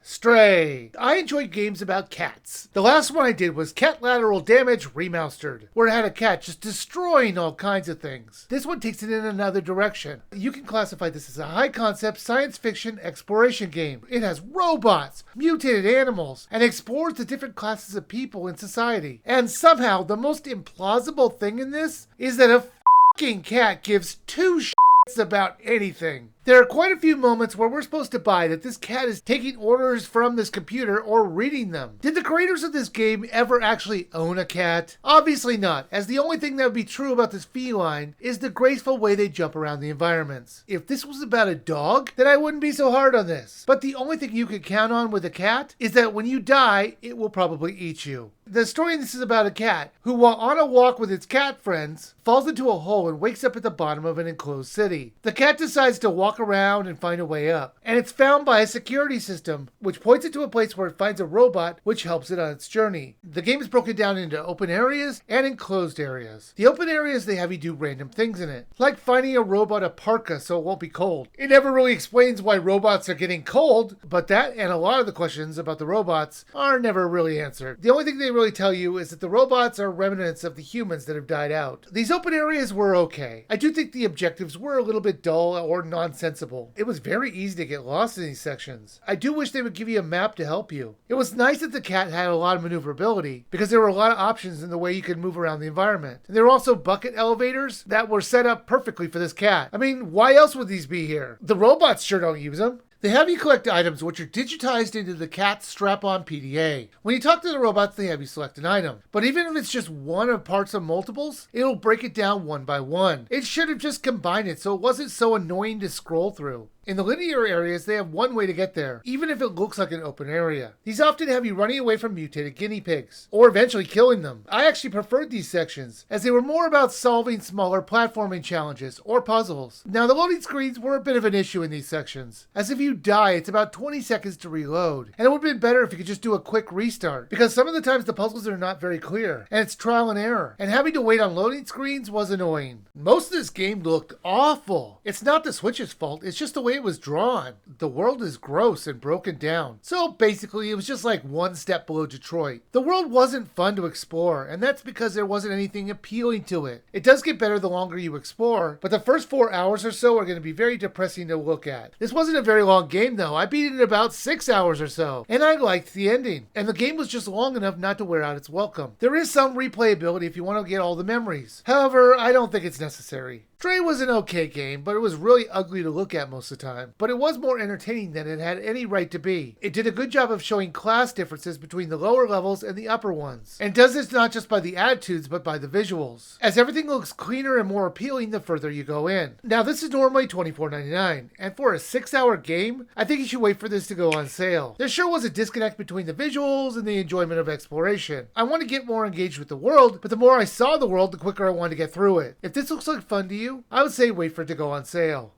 Stray. I enjoy games about cats. The last one I did was Cat Lateral Damage Remastered, where it had a cat just destroying all kinds of things. This one takes it in another direction. You can classify this as a high-concept science fiction exploration game. It has robots, mutated animals, and explores the different classes of people in society. And somehow, the most implausible thing in this is that a f***ing cat gives two shits about anything. There are quite a few moments where we're supposed to buy that this cat is taking orders from this computer or reading them. Did the creators of this game ever actually own a cat? Obviously not, as the only thing that would be true about this feline is the graceful way they jump around the environments. If this was about a dog, then I wouldn't be so hard on this. But the only thing you can count on with a cat is that when you die, it will probably eat you. The story in this is about a cat who, while on a walk with its cat friends, falls into a hole and wakes up at the bottom of an enclosed city. The cat decides to walk around and find a way up, and it's found by a security system which points it to a place where it finds a robot which helps it on its journey. The game is broken down into open areas and enclosed areas. The open areas, they have you do random things in it, like finding a robot a parka so it won't be cold. It never really explains why robots are getting cold, but that and a lot of the questions about the robots are never really answered. The only thing they really tell you is that the robots are remnants of the humans that have died out. These open areas were okay. I do think the objectives were a little bit dull or nonsensical. It was very easy to get lost in these sections. I do wish they would give you a map to help you. It was nice that the cat had a lot of maneuverability because there were a lot of options in the way you could move around the environment. And there were also bucket elevators that were set up perfectly for this cat. I mean, why else would these be here? The robots sure don't use them. They have you collect items which are digitized into the cat's strap-on PDA. When you talk to the robots, they have you select an item. But even if it's just one of parts of multiples, it'll break it down one by one. It should have just combined it so it wasn't so annoying to scroll through. In the linear areas, they have one way to get there, even if it looks like an open area. These often have you running away from mutated guinea pigs, or eventually killing them. I actually preferred these sections, as they were more about solving smaller platforming challenges, or puzzles. Now, the loading screens were a bit of an issue in these sections, as if you die, it's about 20 seconds to reload, and it would have been better if you could just do a quick restart, because some of the times the puzzles are not very clear, and it's trial and error, and having to wait on loading screens was annoying. Most of this game looked awful. It's not the Switch's fault, it's just the way it was drawn. The world is gross and broken down. So basically, it was just like one step below Detroit. The world wasn't fun to explore, and that's because there wasn't anything appealing to it. It does get better the longer you explore, but the first 4 hours or so are going to be very depressing to look at. This wasn't a very long game though. I beat it in about 6 hours or so, and I liked the ending. And the game was just long enough not to wear out its welcome. There is some replayability if you want to get all the memories. However, I don't think it's necessary. Stray was an okay game, but it was really ugly to look at most of the time. But it was more entertaining than it had any right to be. It did a good job of showing class differences between the lower levels and the upper ones. And does this not just by the attitudes, but by the visuals, as everything looks cleaner and more appealing the further you go in. Now, this is normally $24.99, and for a 6-hour game, I think you should wait for this to go on sale. There sure was a disconnect between the visuals and the enjoyment of exploration. I want to get more engaged with the world, but the more I saw the world, the quicker I wanted to get through it. If this looks like fun to you, I would say wait for it to go on sale.